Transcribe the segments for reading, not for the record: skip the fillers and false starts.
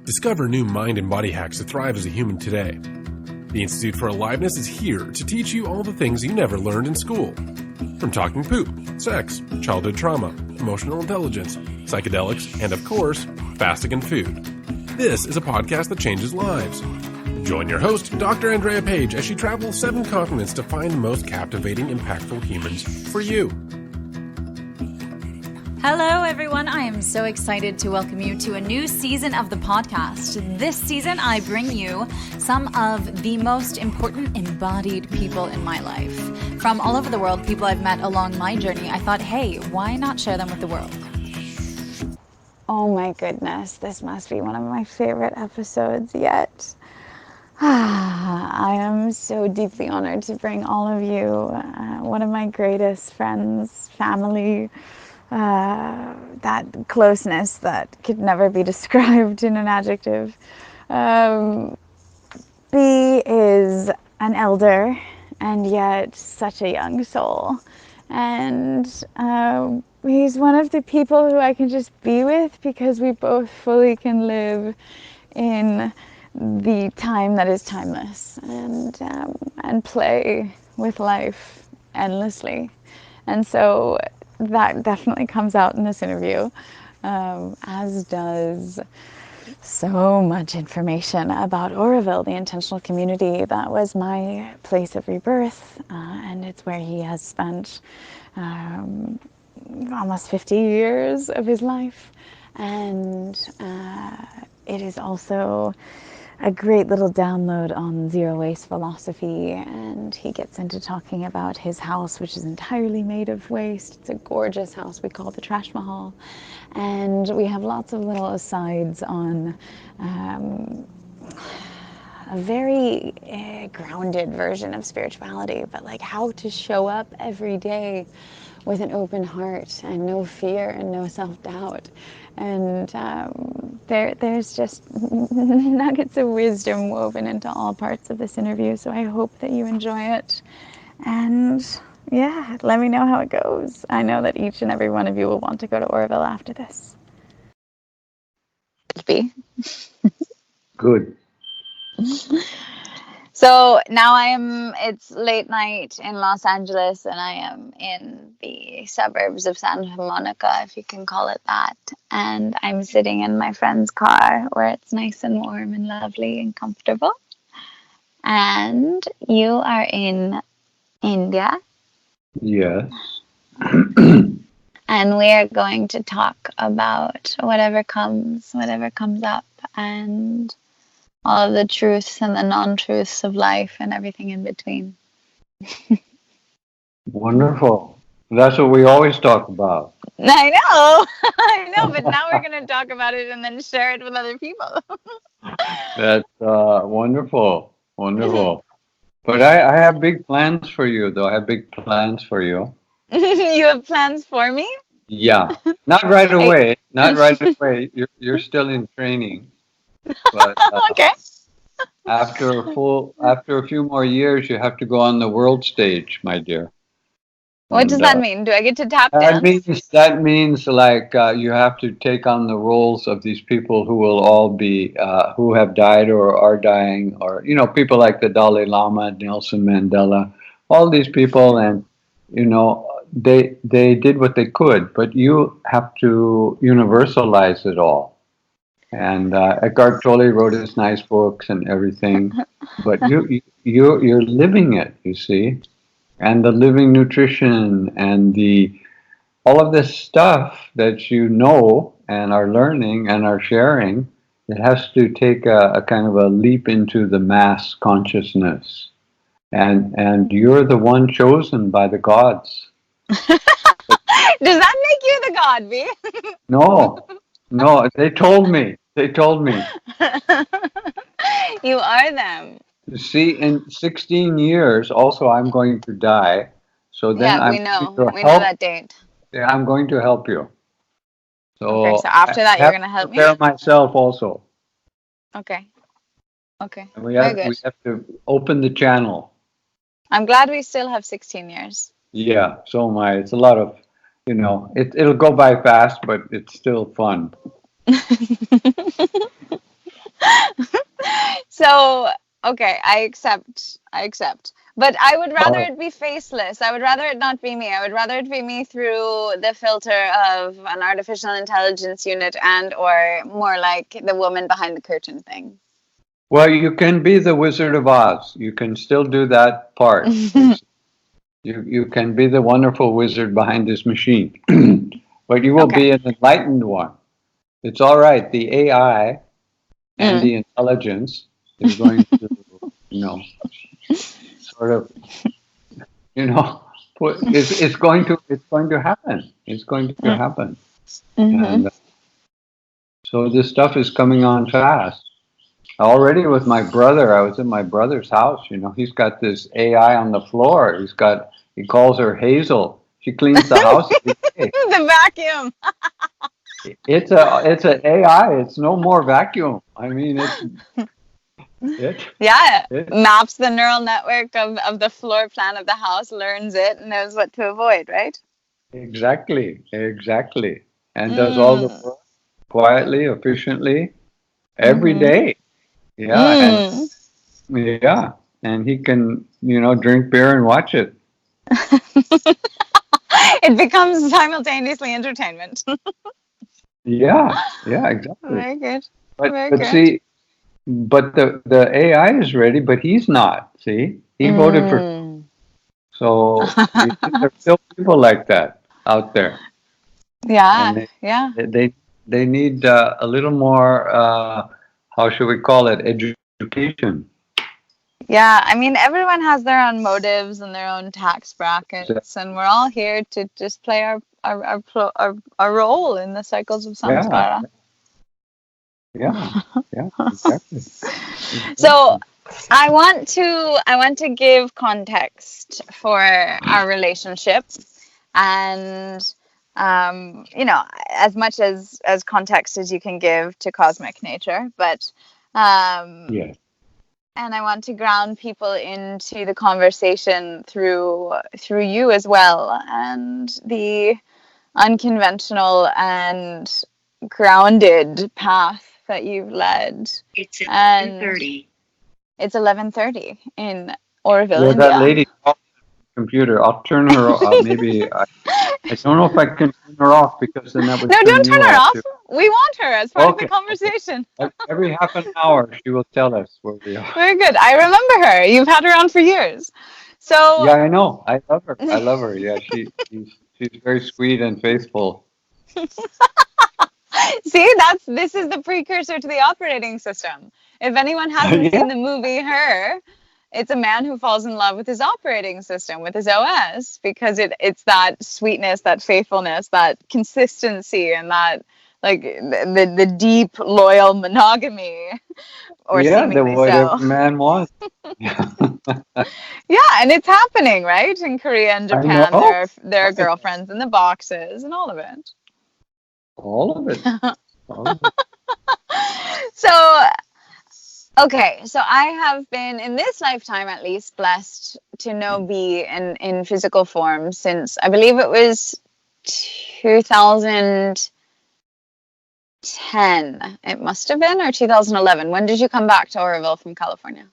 Discover new mind and body hacks to thrive as a human today. The Institute for Aliveness is here to teach you all the things you never learned in school. From talking poop, sex, childhood trauma, emotional intelligence, psychedelics, and of course, fasting and food. This is a podcast that changes lives. Join your host, Dr. Andrea Page, as she travels 7 continents to find the most captivating, impactful humans for you. Hello, everyone. I am so excited to welcome you to a new season of the podcast. This season, I bring you some of the most important embodied people in my life. From all over the world, people I've met along my journey, I thought, hey, why not share them with the world? Oh my goodness, this must be one of my favorite episodes yet. I am so deeply honored to bring all of you, one of my greatest friends, family, that closeness that could never be described in an adjective. B is an elder and yet such a young soul. And he's one of the people who I can just be with because we both fully can live in the time that is timeless and play with life endlessly. And so that definitely comes out in this interview, as does so much information about Oroville, the intentional community that was my place of rebirth, and it's where he has spent almost 50 years of his life. And it is also a great little download on zero waste philosophy, and he gets into talking about his house, which is entirely made of waste. It's a gorgeous house we call the Trash Mahal, and we have lots of little asides on a very grounded version of spirituality, but like how to show up every day with an open heart and no fear and no self-doubt. And there's just nuggets of wisdom woven into all parts of this interview. So I hope that you enjoy it. And yeah, let me know how it goes. I know that each and every one of you will want to go to Oroville after this. B. Good. So now it's late night in Los Angeles, and I am in the suburbs of Santa Monica, if you can call it that. And I'm sitting in my friend's car where it's nice and warm and lovely and comfortable. And you are in India. Yes. And we are going to talk about whatever comes up, and all of the truths and the non-truths of life and everything in between. Wonderful. That's what we always talk about. I know, but now we're going to talk about it and then share it with other people. That's wonderful. But I have big plans for you, though. I have big plans for you. You have plans for me? Yeah. Not right away. Not right away. You're still in training. But Okay. after a few more years, you have to go on the world stage, my dear. What does that mean? Do I get to tap dance? That means like you have to take on the roles of these people who will all be who have died or are dying, or people like the Dalai Lama, Nelson Mandela, all these people, and they did what they could, but you have to universalize it all. And Eckhart Tolle wrote his nice books and everything, but you're living it, you see, and the living nutrition and all of this stuff that you know and are learning and are sharing. It has to take a kind of a leap into the mass consciousness, and you're the one chosen by the gods. Does that make you the god, B? No, they told me. You are them. See, in 16 years, also I'm going to die. So then we know that date. Yeah, I'm going to help you. Okay, so after that, you're going to help me? Prepare myself also. Okay. And we have to open the channel. I'm glad we still have 16 years. Yeah, so am I. It's a lot of, it'll go by fast, but it's still fun. So, okay, I accept. But I would rather it be faceless. I would rather it not be me. I would rather it be me through the filter of an artificial intelligence unit and or more like the woman behind the curtain thing. Well, you can be the Wizard of Oz. You can still do that part. You can be the wonderful wizard behind this machine, but you will be an enlightened one. It's all right. The AI and the intelligence is going to, sort of, it's going to happen. It's going to happen. And so this stuff is coming on fast. Already with my brother, I was in my brother's house. He's got this AI on the floor. He calls her Hazel. She cleans the house every day. The vacuum. It's an AI. It's no more vacuum. I mean, maps the neural network of the floor plan of the house, learns it, and knows what to avoid, right? Exactly, and does all the work quietly, efficiently, every day. Yeah, and he can, drink beer and watch it. It becomes simultaneously entertainment. Yeah, exactly. Very good. But see, but the AI is ready, but he's not. See, he voted for. So there's still people like that out there. Yeah, They need a little more. How should we call it? Education. Yeah, I mean, everyone has their own motives and their own tax brackets, and we're all here to just play our role in the cycles of samskara. Yeah, exactly. So I want to give context for our relationship, and as much as context as you can give to cosmic nature, but and I want to ground people into the conversation through you as well, and the unconventional and grounded path that you've led. It's 11:30. It's 11:30 in Oroville, India. That lady off the computer. I'll turn her off. Maybe I don't know if I can turn her off because then that would. No, don't turn her off. We want her as part of the conversation. Every half an hour, she will tell us where we are. Very good. I remember her. You've had her on for years. So yeah, I know. I love her. Yeah, she's very sweet and faithful. See, this is the precursor to the operating system. If anyone hasn't seen the movie Her, it's a man who falls in love with his operating system, with his OS, because it's that sweetness, that faithfulness, that consistency, and that like the deep loyal monogamy, or seemingly what so. every man wants. Yeah, and it's happening, right? In Korea and Japan, there are girlfriends in the boxes and all of it. All of it. So, okay, so I have been, in this lifetime at least, blessed to know B in physical form since, I believe it was 2010. It must have been, or 2011. When did you come back to Oroville from California?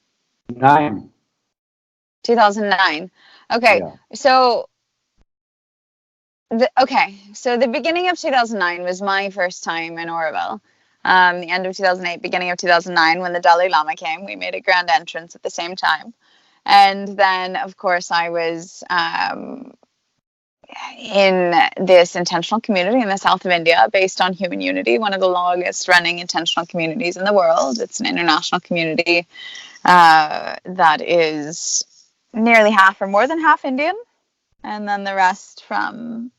2009. Okay, so the beginning of 2009 was my first time in Oroville. The end of 2008, beginning of 2009, when the Dalai Lama came, we made a grand entrance at the same time. And then, of course, I was in this intentional community in the south of India based on Human Unity, one of the longest running intentional communities in the world. It's an international community that is nearly half or more than half Indian, and then the rest from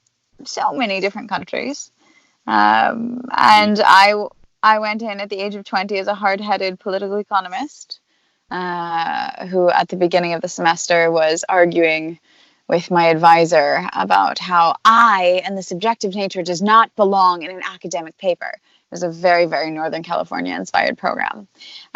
so many different countries. And I went in at the age of 20 as a hard-headed political economist who at the beginning of the semester was arguing with my advisor about how I and the subjective nature does not belong in an academic paper. It was a very, very Northern California inspired program.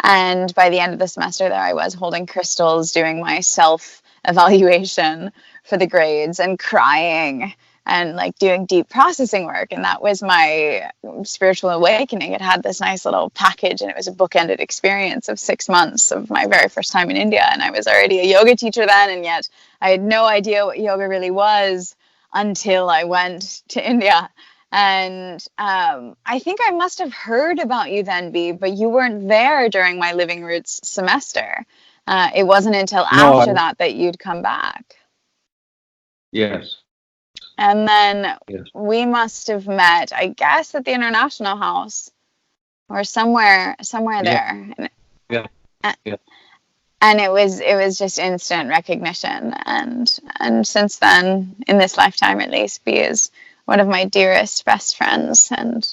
And by the end of the semester there I was holding crystals, doing my self-evaluation for the grades and crying and like doing deep processing work. And that was my spiritual awakening. It had this nice little package, and it was a bookended experience of 6 months of my very first time in India. And I was already a yoga teacher then, and yet I had no idea what yoga really was until I went to India. And I think I must have heard about you then, B, but you weren't there during my Living Roots semester. It wasn't until after that you'd come back. Yes. And then Yes. we must have met, I guess, at the International House or somewhere there. Yeah. Yeah. And it was just instant recognition. And since then, in this lifetime at least, B is one of my dearest, best friends. And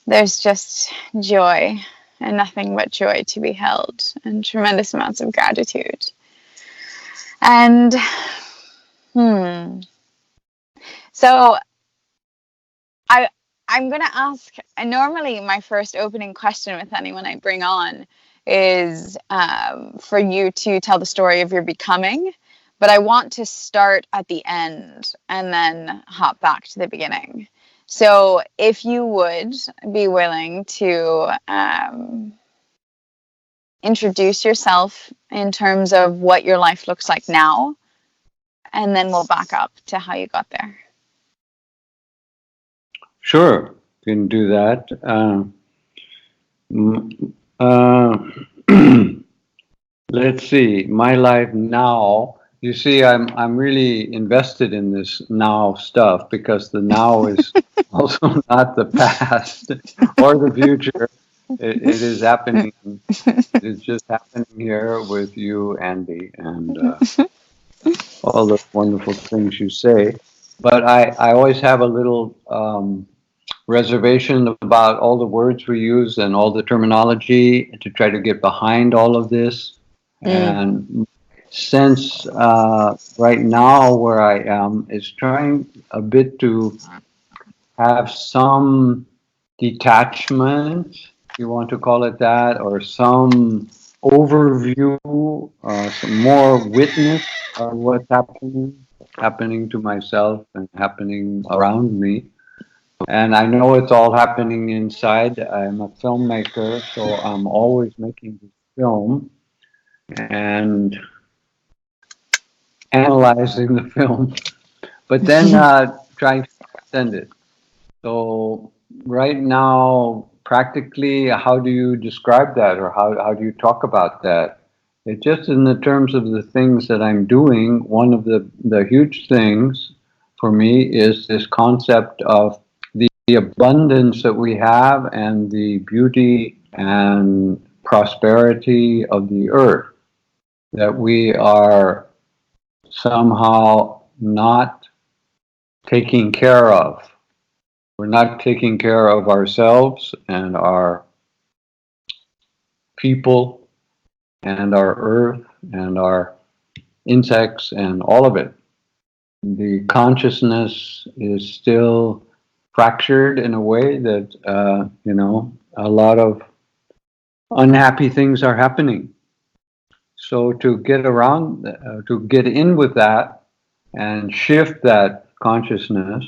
there's just joy and nothing but joy to be held, and tremendous amounts of gratitude. And so I'm going to ask, and normally my first opening question with anyone I bring on is for you to tell the story of your becoming, but I want to start at the end and then hop back to the beginning. So if you would be willing to introduce yourself in terms of what your life looks like now, and then we'll back up to how you got there. Sure, can do that. Let's see, my life now. You see, I'm really invested in this now stuff, because the now is also not the past or the future. It is happening. It's just happening here with you, Andy, and all the wonderful things you say. But I always have a little reservation about all the words we use and all the terminology to try to get behind all of this. And since right now where I am is trying a bit to have some detachment, if you want to call it that, or some overview, some more witness of what's happening to myself and happening around me. And I know it's all happening inside. I'm a filmmaker, so I'm always making this film and analyzing the film, but then trying to extend it. So right now, practically, how do you describe that, or how do you talk about that? It just in the terms of the things that I'm doing, one of the huge things for me is this concept of the abundance that we have and the beauty and prosperity of the earth that we are somehow not taking care of. We're not taking care of ourselves and our people and our earth and our insects and all of it. The consciousness is still fractured in a way that, a lot of unhappy things are happening. So to get around, to get in with that and shift that consciousness,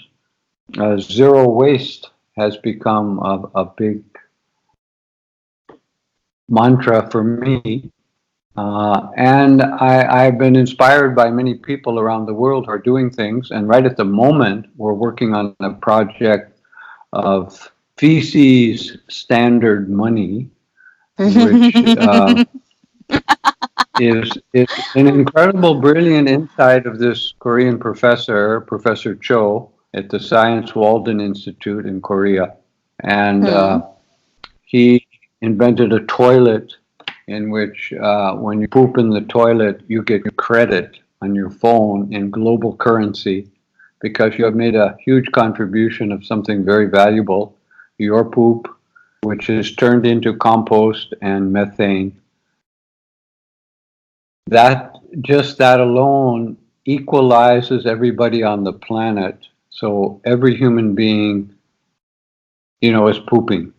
zero waste has become a big mantra for me. And I've been inspired by many people around the world who are doing things. And right at the moment, we're working on a project of feces standard money, which is an incredible, brilliant insight of this Korean professor, Professor Cho, at the Science Walden Institute in Korea. And he invented a toilet in which when you poop in the toilet, you get credit on your phone in global currency because you have made a huge contribution of something very valuable, your poop, which is turned into compost and methane. That alone equalizes everybody on the planet. So every human being, is pooping.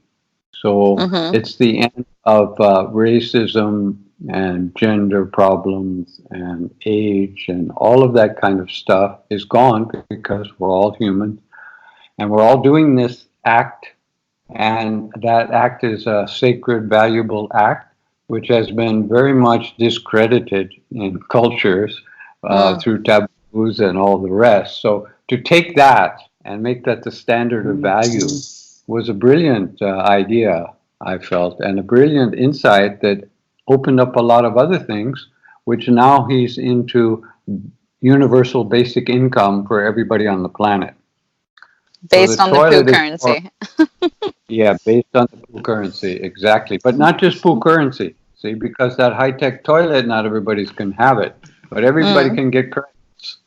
So it's the end of racism, and gender problems and age and all of that kind of stuff is gone because we're all human and we're all doing this act, and that act is a sacred, valuable act which has been very much discredited in cultures through taboos and all the rest. So to take that and make that the standard of value was a brilliant idea, I felt, and a brilliant insight that opened up a lot of other things, which now he's into universal basic income for everybody on the planet. Based on the poo currency. Yeah, based on the poo currency, exactly. But not just poo currency, see, because that high-tech toilet, not everybody can have it, but everybody can get credits.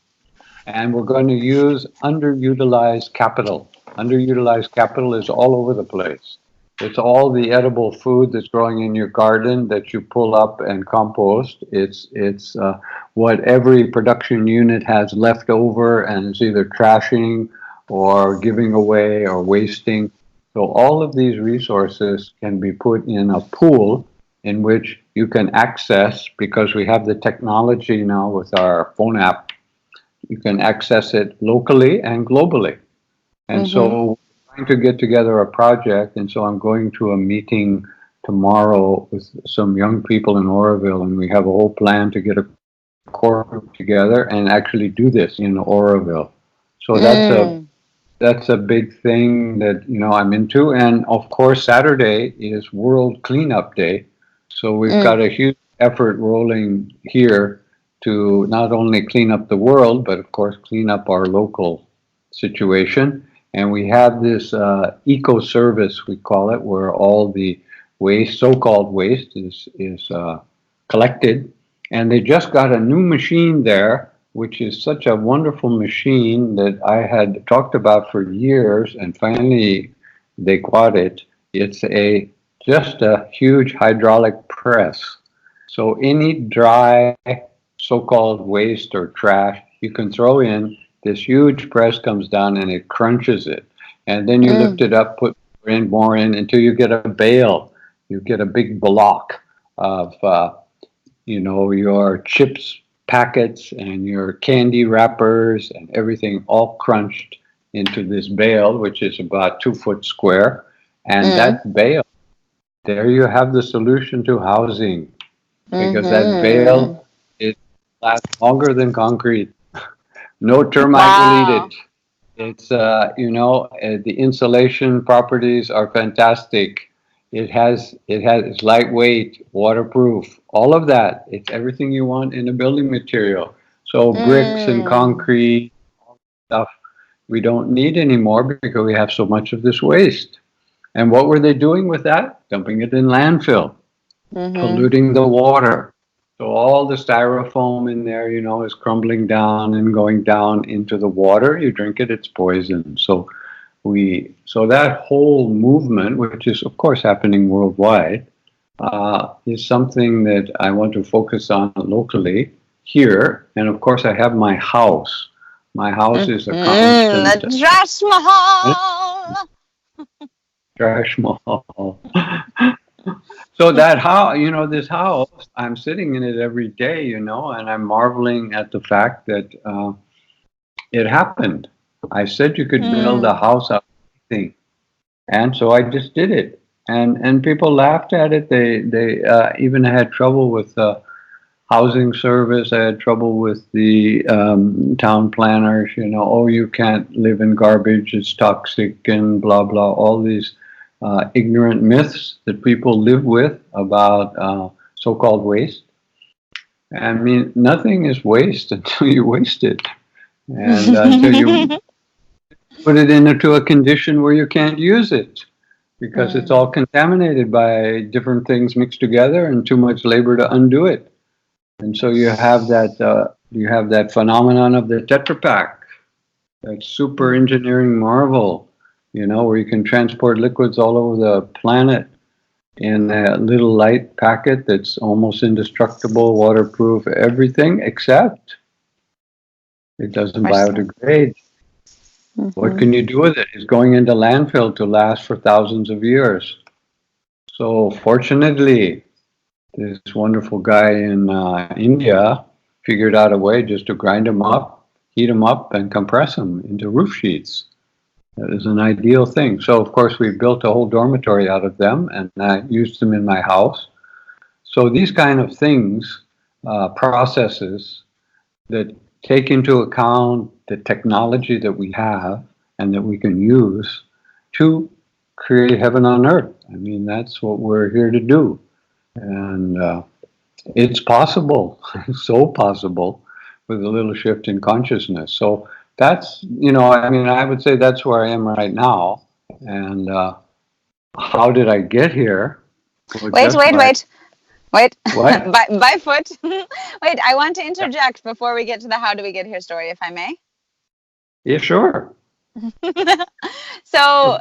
And we're going to use underutilized capital. Underutilized capital is all over the place. It's all the edible food that's growing in your garden that you pull up and compost. It's what every production unit has left over and is either trashing or giving away or wasting. So all of these resources can be put in a pool in which you can access, because we have the technology now with our phone app, you can access it locally and globally. And so we're trying to get together a project, and so I'm going to a meeting tomorrow with some young people in Oroville, and we have a whole plan to get a core group together and actually do this in Oroville. So that's a big thing that I'm into. And of course, Saturday is World Cleanup Day, so we've got a huge effort rolling here to not only clean up the world, but of course clean up our local situation. And we have this eco-service, we call it, where all the waste, so-called waste, is collected. And they just got a new machine there, which is such a wonderful machine that I had talked about for years, and finally they got it. It's just a huge hydraulic press. So any dry so-called waste or trash you can throw in. This huge press comes down and it crunches it. And then you lift it up, put more in until you get a bale. You get a big block of, your chips packets and your candy wrappers and everything all crunched into this bale, which is about 2 foot square. And that bale, there you have the solution to housing, because that bale lasts longer than concrete. No termite will eat it. It's, the insulation properties are fantastic. It's lightweight, waterproof, all of that. It's everything you want in a building material. So bricks and concrete, all stuff we don't need anymore because we have so much of this waste. And what were they doing with that? Dumping it in landfill, polluting the water. So all the styrofoam in there, is crumbling down and going down into the water. You drink it, it's poison. So that whole movement, which is of course happening worldwide, is something that I want to focus on locally here. And of course I have my house. My house is a constant. The Trash Mahal! Trash Mahal. So that this house, I'm sitting in it every day, and I'm marveling at the fact that it happened. I said you could build a house out of anything, and so I just did it. And people laughed at it. They even had trouble with the housing service. I had trouble with the town planners. Oh, you can't live in garbage; it's toxic, and blah blah. All these ignorant myths that people live with about so-called waste. I mean, nothing is waste until you waste it, and until you put it into a condition where you can't use it, because it's all contaminated by different things mixed together and too much labor to undo it. And so you have that phenomenon of the Tetra Pak, that super engineering marvel, where you can transport liquids all over the planet in a little light packet that's almost indestructible, waterproof, everything, except it doesn't biodegrade. What can you do with it? It's going into landfill to last for thousands of years. So fortunately, this wonderful guy in India figured out a way just to grind them up, heat them up, and compress them into roof sheets. That is an ideal thing. So, of course, we built a whole dormitory out of them, and I used them in my house. So these kind of things, processes that take into account the technology that we have and that we can use to create heaven on earth. I mean, that's what we're here to do. And it's possible, so possible, with a little shift in consciousness. So that's, I mean, I would say that's where I am right now. And how did I get here? Well, Wait. What? By foot. Wait, I want to interject before we get to the how do we get here story, if I may. Yeah, sure. So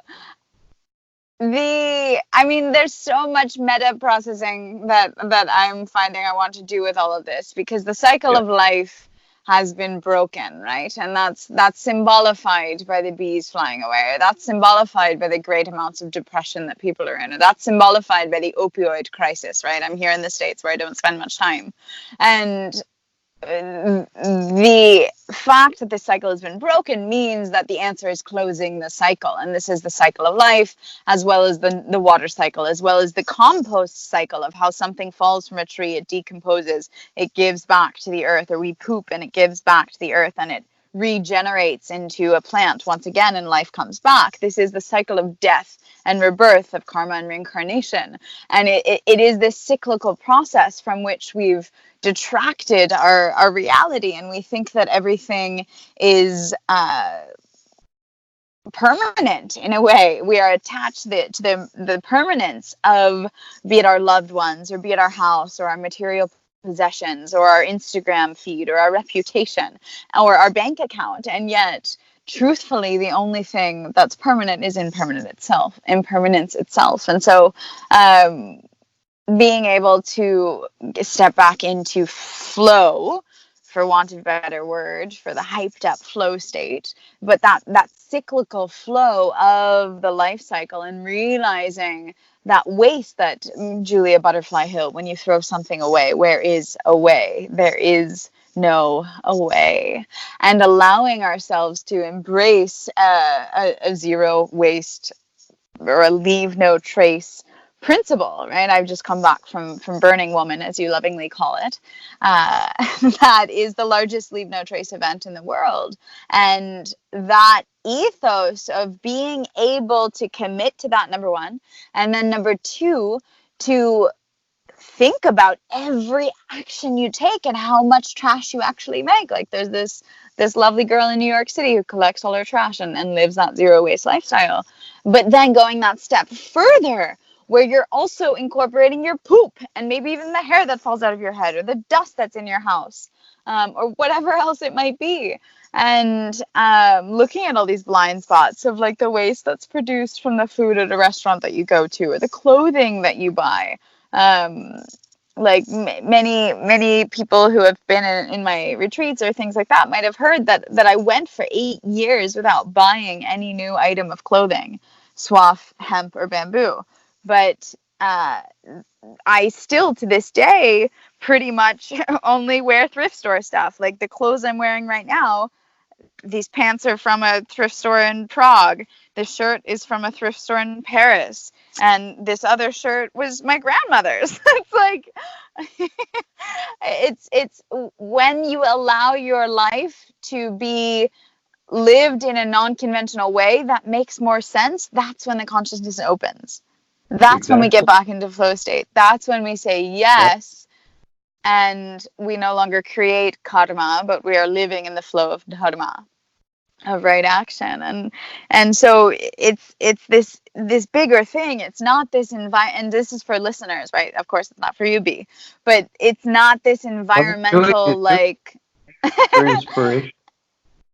there's so much meta processing that I'm finding I want to do with all of this, because the cycle of life has been broken, right? And that's symbolified by the bees flying away. That's symbolified by the great amounts of depression that people are in. Or that's symbolified by the opioid crisis, right? I'm here in the States where I don't spend much time. And the fact that this cycle has been broken means that the answer is closing the cycle. And this is the cycle of life, as well as the water cycle, as well as the compost cycle of how something falls from a tree, it decomposes, it gives back to the earth, or we poop and it gives back to the earth and it regenerates into a plant once again and life comes back. This is the cycle of death and rebirth, of karma and reincarnation. And it is this cyclical process from which we've detracted our reality, and we think that everything is permanent in a way. We are attached to the permanence of, be it our loved ones, or be it our house, or our material possessions, or our Instagram feed, or our reputation, or our bank account. And yet, truthfully, the only thing that's permanent is impermanence itself. And so being able to step back into flow, for want of a better word, for the hyped up flow state, but that cyclical flow of the life cycle, and realizing that waste, that Julia Butterfly Hill, when you throw something away, where is away? There is no away. And allowing ourselves to embrace a zero waste, or a leave no trace principle, right? I've just come back from Burning Woman, as you lovingly call it. That is the largest leave no trace event in the world. And that ethos of being able to commit to that, number one, and then number two, to think about every action you take and how much trash you actually make. Like, there's this lovely girl in New York City who collects all her trash and lives that zero waste lifestyle. But then going that step further, where you're also incorporating your poop, and maybe even the hair that falls out of your head, or the dust that's in your house, or whatever else it might be. And looking at all these blind spots of, like, the waste that's produced from the food at a restaurant that you go to, or the clothing that you buy. Like many people who have been in my retreats or things like that might have heard that I went for 8 years without buying any new item of clothing, swath, hemp, or bamboo. But I still, to this day, pretty much only wear thrift store stuff. Like, the clothes I'm wearing right now, these pants are from a thrift store in Prague. This shirt is from a thrift store in Paris. And this other shirt was my grandmother's. It's like, it's when you allow your life to be lived in a non-conventional way that makes more sense, that's when the consciousness opens. That's when we get back into flow state. That's when we say yes, and we no longer create karma, but we are living in the flow of dharma, of right action. And so it's this bigger thing. It's not this and this is for listeners, right? Of course, it's not for you, B, but it's not this environmental like inspiration.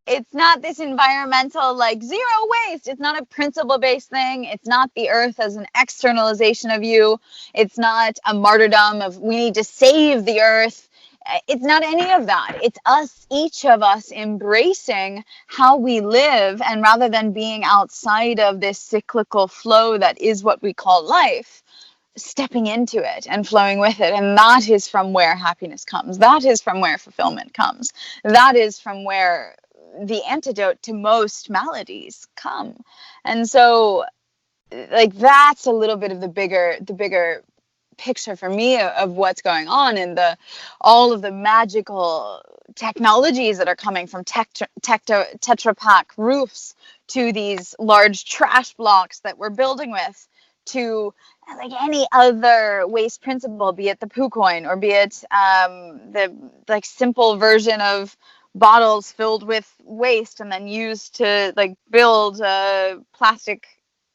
It's not this environmental, like, zero waste. It's not a principle-based thing. It's not the earth as an externalization of you. It's not a martyrdom of we need to save the earth. It's not any of that. It's us, each of us, embracing how we live, and rather than being outside of this cyclical flow that is what we call life, stepping into it and flowing with it. And that is from where happiness comes. That is from where fulfillment comes. That is from where the antidote to most maladies come. And so, like, that's a little bit of the bigger picture for me of what's going on, and all of the magical technologies that are coming from Tetra Pak roofs to these large trash blocks that we're building with, to like any other waste principle, be it the poo coin, or be it the like simple version of bottles filled with waste and then used to like build a plastic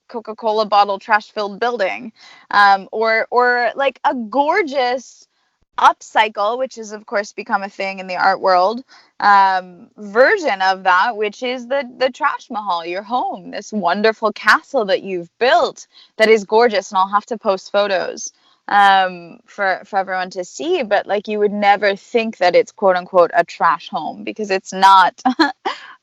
Coca-Cola bottle trash filled building, or like a gorgeous upcycle, which has of course become a thing in the art world, version of that, which is the trash mahal, your home, this wonderful castle that you've built that is gorgeous. And I'll have to post photos for everyone to see, but like, you would never think that it's quote unquote a trash home, because it's not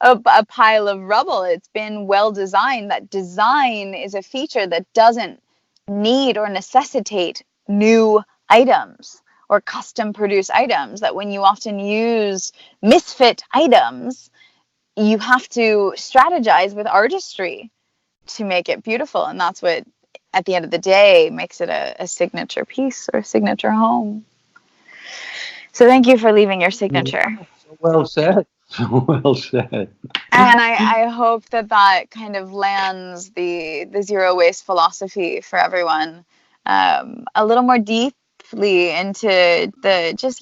a pile of rubble. It's been well designed. That design is a feature that doesn't need or necessitate new items or custom produced items, that when you often use misfit items, you have to strategize with artistry to make it beautiful. And that's what, at the end of the day, makes it a signature piece or a signature home. So thank you for leaving your signature. Well said. Well said. And I hope that kind of lands the zero waste philosophy for everyone a little more deeply into just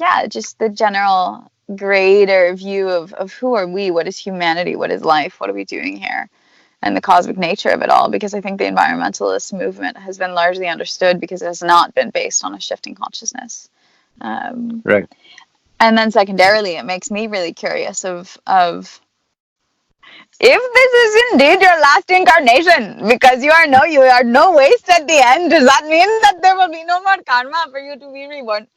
the general greater view of who are we, what is humanity, what is life, what are we doing here, and the cosmic nature of it all. Because I think the environmentalist movement has been largely understood because it has not been based on a shifting consciousness. Right. And then secondarily, it makes me really curious of if this is indeed your last incarnation, because you are no waste at the end, does that mean that there will be no more karma for you to be reborn?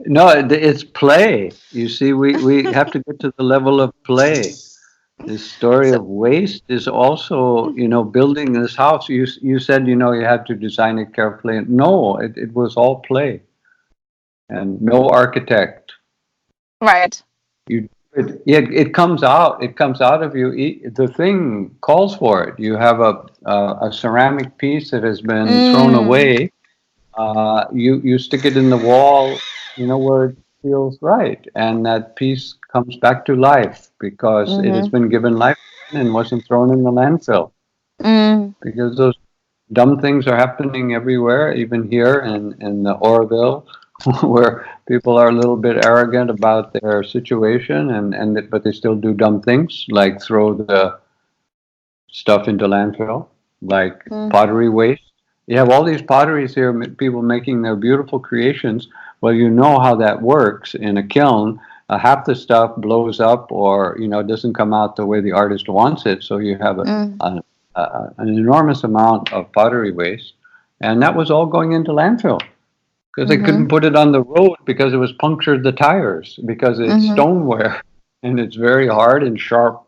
No, it's play. You see, we have to get to the level of play. This story of waste is also, building this house. You said, you had to design it carefully. No, it was all play, and no architect. Right. It comes out. It comes out of you. The thing calls for it. You have a ceramic piece that has been thrown away. You stick it in the wall, where it feels right, and that piece comes back to life because it has been given life and wasn't thrown in the landfill. Because those dumb things are happening everywhere, even here in the Oroville, where people are a little bit arrogant about their situation, but they still do dumb things like throw the stuff into landfill, like pottery waste. You have all these potteries here, people making their beautiful creations. Well, you know how that works in a kiln. Half the stuff blows up, or doesn't come out the way the artist wants it. So you have an enormous amount of pottery waste, and that was all going into landfill because they couldn't put it on the road because it was punctured the tires, because it's stoneware and it's very hard and sharp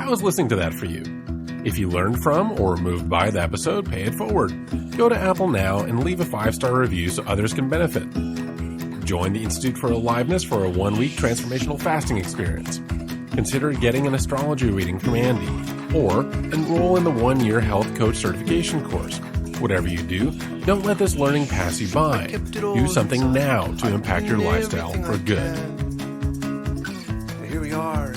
How was listening to that for you? If you learned from or moved by the episode, pay it forward. Go to Apple now and leave a 5-star review so others can benefit. Join the Institute for Aliveness for a 1-week transformational fasting experience. Consider getting an astrology reading from Andi, or enroll in the 1-year health coach certification course. Whatever you do, don't let this learning pass you by. Do something now to impact your lifestyle for good. Here we are.